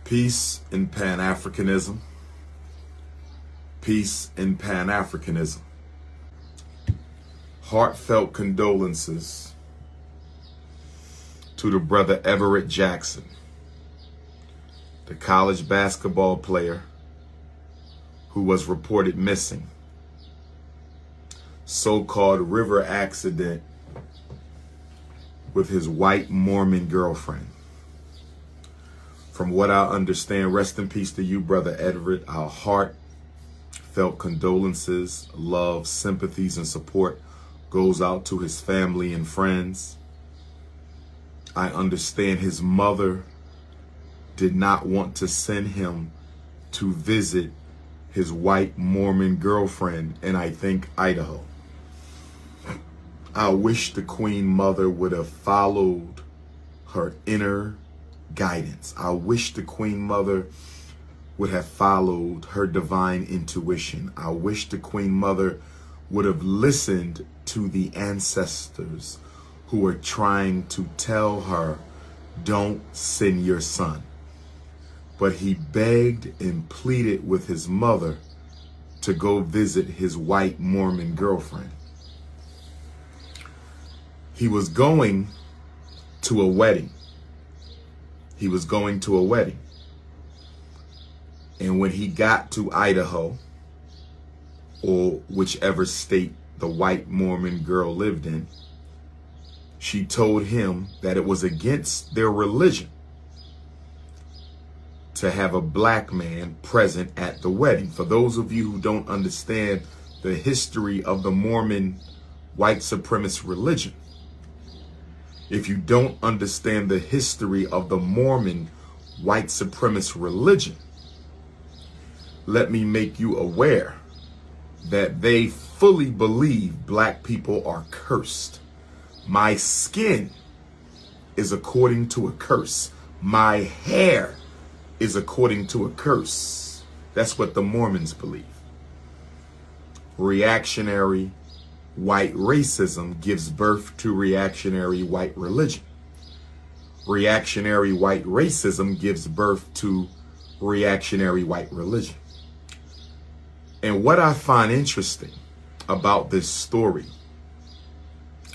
Peace in Pan-Africanism. Peace in Pan-Africanism. Heartfelt condolences to the brother Everett Jackson, the college basketball player who was reported missing. So-called river accident with his white Mormon girlfriend. From what I understand, rest in peace to you, brother Everett. Our heartfelt condolences, love, sympathies, and support goes out to his family and friends. I understand his mother did not want to send him to visit his white Mormon girlfriend in, I think, Idaho. I wish the Queen Mother would have followed her inner guidance. I wish the Queen Mother would have followed her divine intuition. I wish the Queen Mother would have listened to the ancestors who were trying to tell her, don't send your son. But he begged and pleaded with his mother to go visit his white Mormon girlfriend. He was going to a wedding. He was going to a wedding. And when he got to Idaho, or whichever state the white Mormon girl lived in, she told him that it was against their religion to have a black man present at the wedding. For those of you who don't understand the history of the Mormon white supremacist religion, if you don't understand the history of the Mormon white supremacist religion, let me make you aware that they fully believe black people are cursed. My skin is according to a curse. My hair is according to a curse. That's what the Mormons believe. Reactionary white racism gives birth to reactionary white religion. Reactionary white racism gives birth to reactionary white religion. And what I find interesting about this story,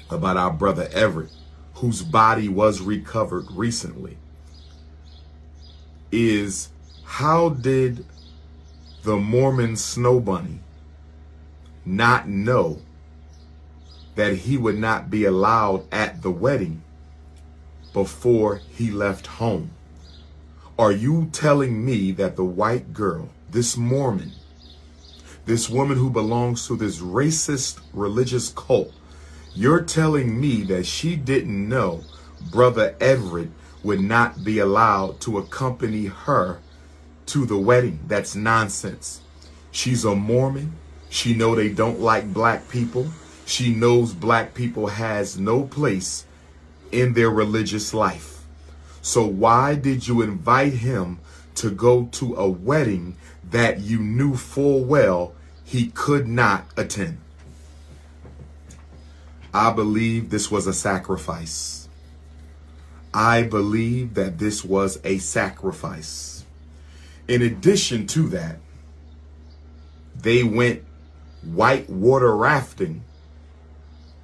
about our brother Everett, whose body was recovered recently, is how did the Mormon SnowBunny not know that he would not be allowed at the wedding before he left home? Are you telling me that the white girl, this Mormon, this woman who belongs to this racist religious cult, you're telling me that she didn't know brother Everett would not be allowed to accompany her to the wedding? That's nonsense. She's a Mormon. She know they don't like black people. She knows black people has no place in their religious life. So why did you invite him to go to a wedding that you knew full well he could not attend? I believe this was a sacrifice. I believe that this was a sacrifice. In addition to that, they went white water rafting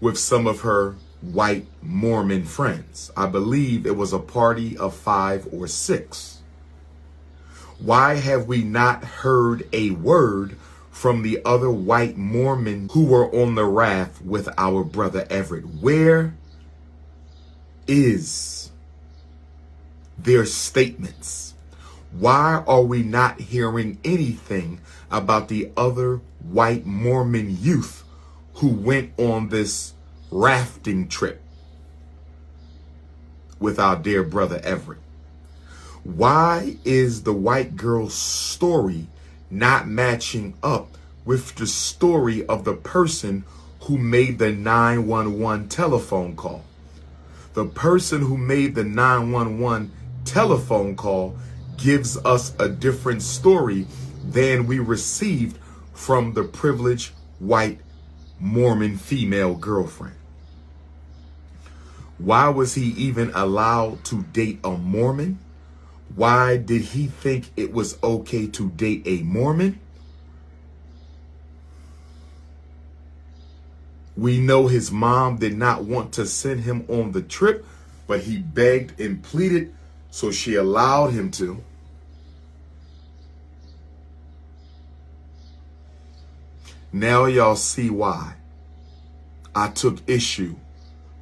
with some of her white Mormon friends. I believe it was a party of 5 or 6. Why have we not heard a word from the other white Mormon who were on the raft with our brother Everett? Where is their statements? Why are we not hearing anything about the other white Mormon youth who went on this rafting trip with our dear brother Everett? Why is the white girl's story not matching up with the story of the person who made the 911 telephone call? The person who made the 911 telephone call gives us a different story than we received from the privileged white Mormon female girlfriend. Why was he even allowed to date a Mormon? Why did he think it was okay to date a Mormon? We know his mom did not want to send him on the trip, but he begged and pleaded, so she allowed him to. Now y'all see why I took issue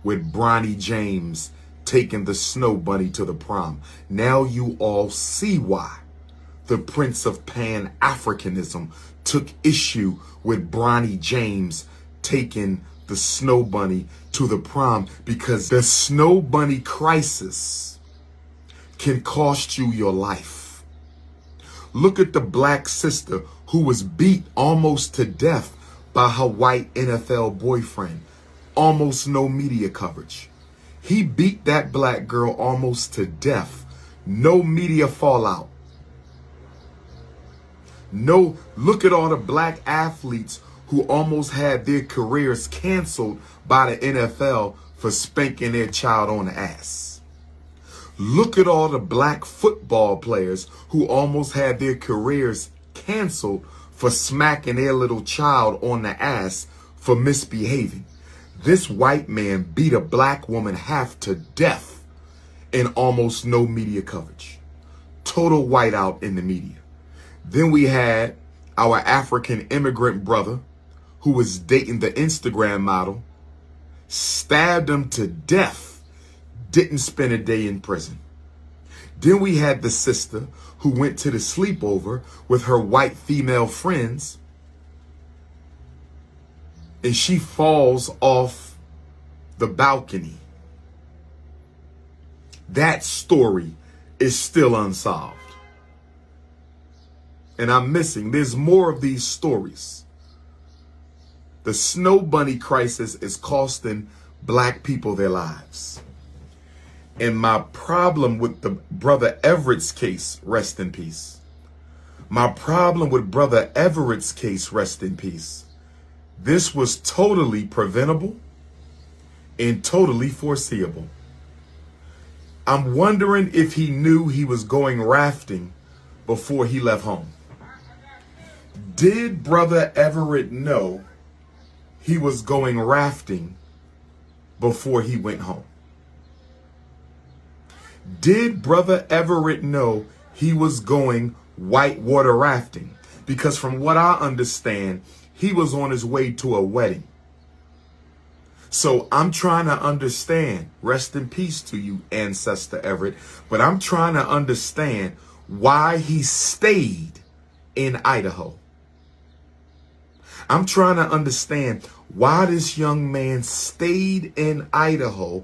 with Bronny James taking the SnowBunny to the prom. Now you all see why the Prince of Pan-Africanism took issue with Bronny James taking the SnowBunny to the prom, because the SnowBunny crisis can cost you your life. Look at the black sister who was beat almost to death by her white NFL boyfriend. Almost no media coverage. He beat that black girl almost to death. No media fallout. No, look at all the black athletes who almost had their careers canceled by the NFL for spanking their child on the ass. Look at all the black football players who almost had their careers canceled for smacking their little child on the ass for misbehaving. This white man beat a black woman half to death in almost no media coverage. Total whiteout in the media. Then we had our African immigrant brother who was dating the Instagram model, stabbed him to death, didn't spend a day in prison. Then we had the sister who went to the sleepover with her white female friends, and she falls off the balcony. That story is still unsolved. And I'm missing. There's more of these stories. The SnowBunny crisis is costing black people their lives. And my problem with the Brother Everett's case, rest in peace. My problem with Brother Everett's case, rest in peace. This was totally preventable and totally foreseeable. I'm wondering if he knew he was going rafting before he left home. Did Brother Everett know he was going rafting before he went home? Did Brother Everett know he was going whitewater rafting? Because from what I understand, he was on his way to a wedding. So I'm trying to understand, rest in peace to you, Ancestor Everett, but I'm trying to understand why he stayed in Idaho. I'm trying to understand why this young man stayed in Idaho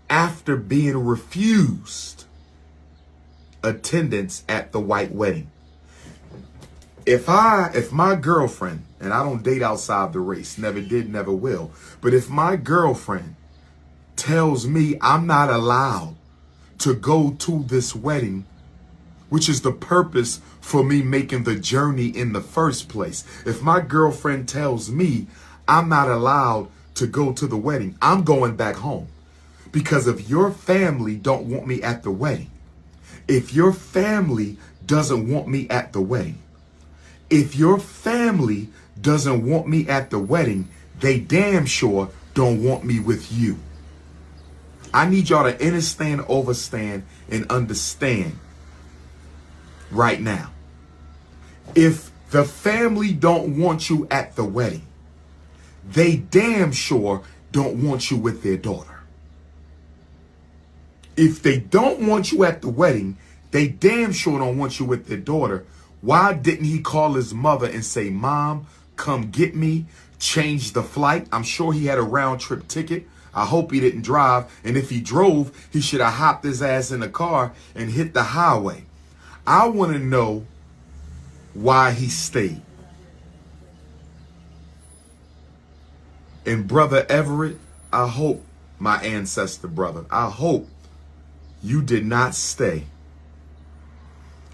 after being refused attendance at the white wedding. If my girlfriend, and I don't date outside the race, never did, never will, but if my girlfriend tells me I'm not allowed to go to this wedding, which is the purpose for me making the journey in the first place. If my girlfriend tells me I'm not allowed to go to the wedding, I'm going back home. Because if your family don't want me at the wedding, if your family doesn't want me at the wedding, if your family doesn't want me at the wedding, they damn sure don't want me with you. I need y'all to understand, overstand, and understand right now. If the family don't want you at the wedding, they damn sure don't want you with their daughter. If they don't want you at the wedding, they damn sure don't want you with their daughter. Why didn't he call his mother and say, Mom, come get me, change the flight? I'm sure he had a round trip ticket. I hope he didn't drive. And if he drove, he should have hopped his ass in the car and hit the highway. I want to know why he stayed. And Brother Everett, I hope, my ancestor brother, I hope you did not stay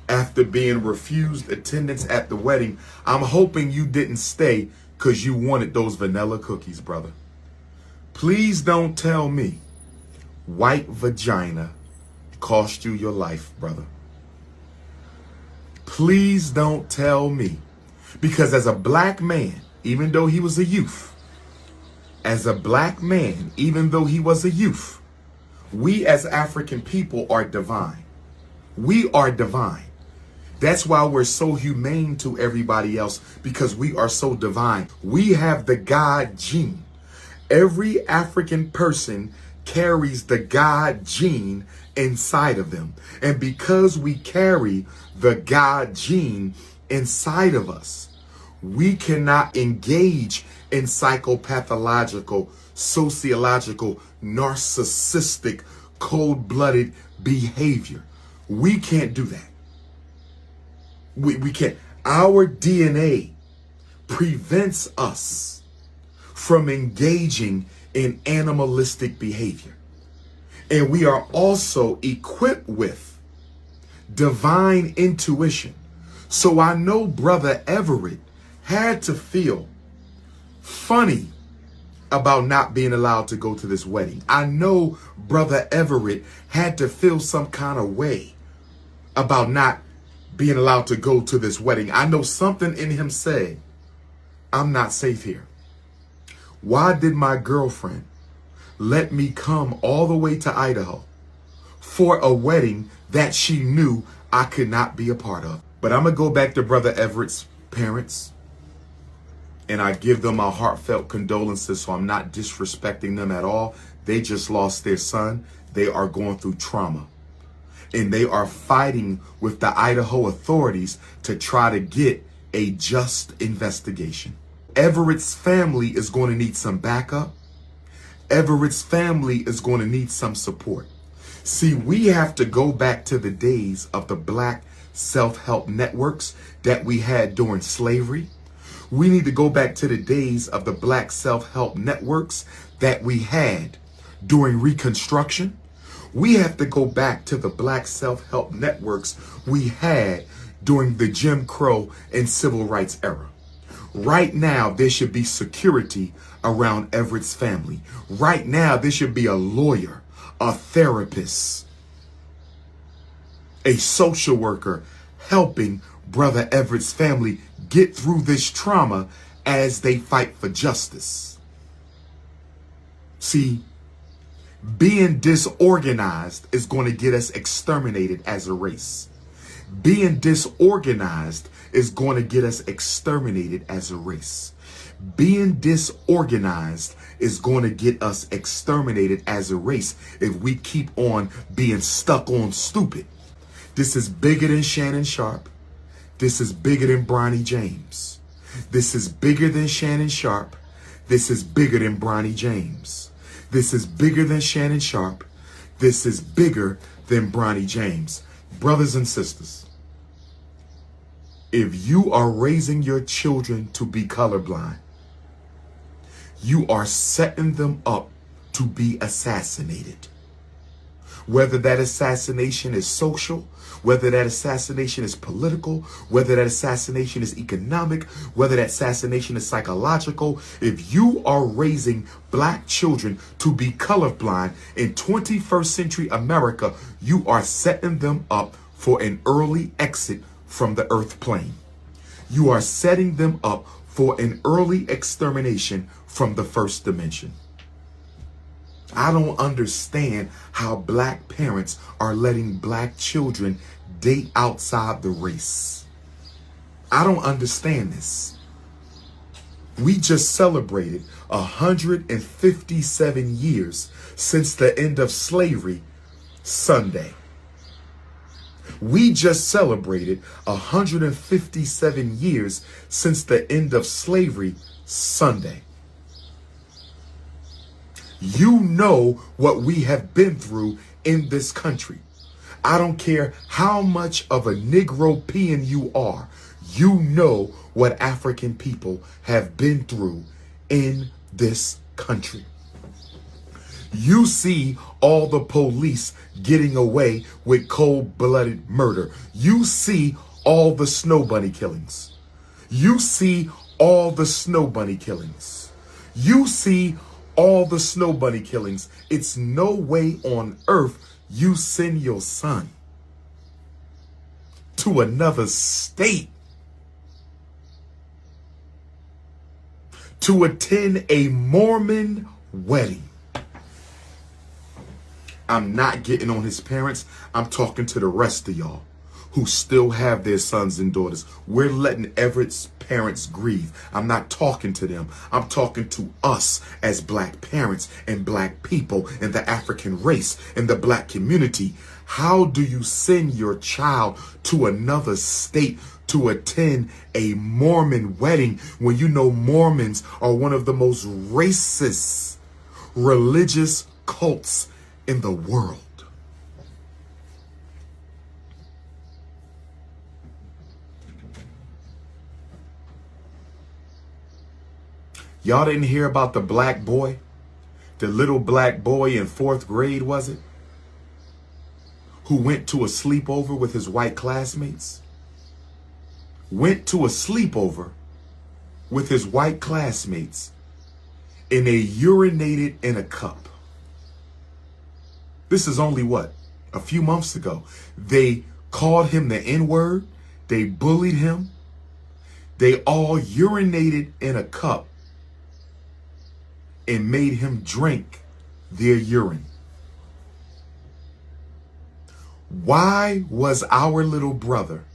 after being refused attendance at the wedding. I'm hoping you didn't stay because you wanted those vanilla cookies, brother. Please don't tell me white vagina cost you your life, brother. Please don't tell me. Because as a black man, even though he was a youth, as a black man, even though he was a youth, we as African people are divine. We are divine. That's why we're so humane to everybody else, because we are so divine. We have the God gene. Every African person carries the God gene inside of them. And because we carry the God gene inside of us, we cannot engage in psychopathological, sociological, narcissistic, cold-blooded behavior. We can't do that. We can't. Our DNA prevents us from engaging in animalistic behavior. And we are also equipped with divine intuition. So I know Brother Everett had to feel funny about not being allowed to go to this wedding. I know Brother Everett had to feel some kind of way about not being allowed to go to this wedding. I know something in him said, I'm not safe here. Why did my girlfriend let me come all the way to Idaho for a wedding that she knew I could not be a part of? But I'm going to go back to Brother Everett's parents, and I give them my heartfelt condolences, so I'm not disrespecting them at all. They just lost their son. They are going through trauma. And they are fighting with the Idaho authorities to try to get a just investigation. Everett's family is going to need some backup. Everett's family is going to need some support. See, we have to go back to the days of the black self-help networks that we had during slavery. We need to go back to the days of the black self-help networks that we had during Reconstruction. We have to go back to the black self-help networks we had during the Jim Crow and Civil Rights era. Right now, there should be security around Everett's family. Right now, there should be a lawyer, a therapist, a social worker helping Brother Everett's family get through this trauma as they fight for justice. See, being disorganized is going to get us exterminated as a race. Being disorganized is going to get us exterminated as a race. Being disorganized is going to get us exterminated as a race if we keep on being stuck on stupid. This is bigger than Shannon Sharp. This is bigger than Bronny James. This is bigger than Shannon Sharp. This is bigger than Bronny James. This is bigger than Shannon Sharp. This is bigger than Bronny James. Brothers and sisters, if you are raising your children to be colorblind, you are setting them up to be assassinated. Whether that assassination is social, whether that assassination is political, whether that assassination is economic, whether that assassination is psychological, if you are raising black children to be colorblind in 21st century America, you are setting them up for an early exit from the earth plane. You are setting them up for an early extermination from the first dimension. I don't understand how black parents are letting black children date outside the race. I don't understand this. We just celebrated 157 years since the end of slavery Sunday. We just celebrated 157 years since the end of slavery Sunday. You know what we have been through in this country. I don't care how much of a Negropean you are. You know what African people have been through in this country. You see all the police getting away with cold-blooded murder. You see all the SnowBunny killings. You see all the SnowBunny killings. You see all the SnowBunny killings. It's no way on earth you send your son to another state to attend a Mormon wedding. I'm not getting on his parents. I'm talking to the rest of y'all who still have their sons and daughters. We're letting Everett's parents grieve. I'm not talking to them. I'm talking to us as black parents and black people in the African race and the black community. How do you send your child to another state to attend a Mormon wedding when you know Mormons are one of the most racist religious cults in the world? Y'all didn't hear about the black boy? The little black boy in 4th grade, was it? Who went to a sleepover with his white classmates? Went to a sleepover with his white classmates and they urinated in a cup. This is only what? A few months ago. They called him the N-word. They bullied him. They all urinated in a cup and made him drink their urine. Why was our little brother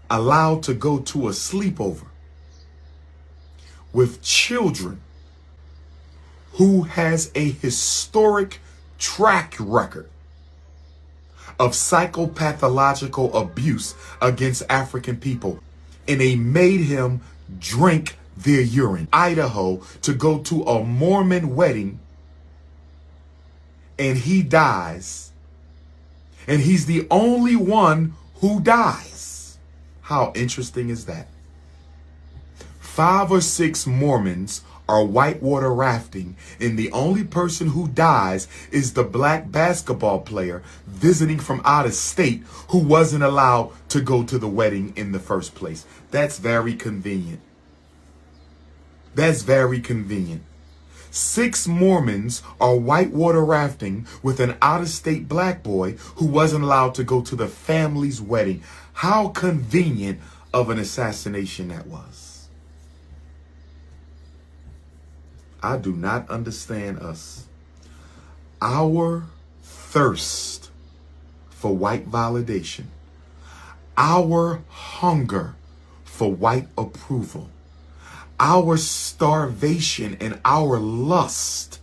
allowed to go to a sleepover with children who has a historic track record of psychopathological abuse against African people, and they made him drink their urine? Idaho, to go to a Mormon wedding, and he dies, and he's the only one who dies. How interesting is that? 5 or 6 Mormons are whitewater rafting, and the only person who dies is the black basketball player visiting from out of state who wasn't allowed to go to the wedding in the first place. That's very convenient. That's very convenient. 6 Mormons are whitewater rafting with an out-of-state black boy who wasn't allowed to go to the family's wedding. How convenient of an assassination that was. I do not understand us. Our thirst for white validation, our hunger for white approval, our starvation and our lust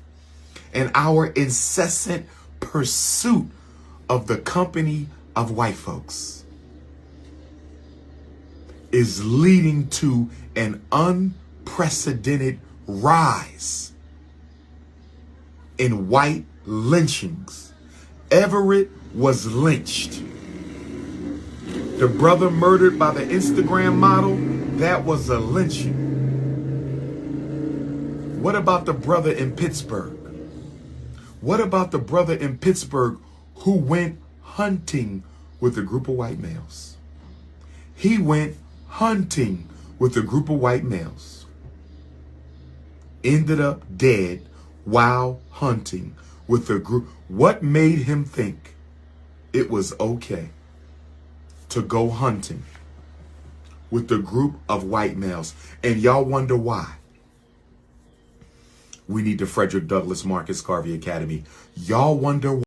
and our incessant pursuit of the company of white folks is leading to an unprecedented rise in white lynchings. Everett was lynched. The brother murdered by the Instagram model, that was a lynching. What about the brother in Pittsburgh? What about the brother in Pittsburgh who went hunting with a group of white males? He went hunting with a group of white males. Ended up dead while hunting with a group. What made him think it was okay to go hunting with a group of white males? And y'all wonder why? We need the Frederick Douglass Marcus Garvey Academy. Y'all wonder why?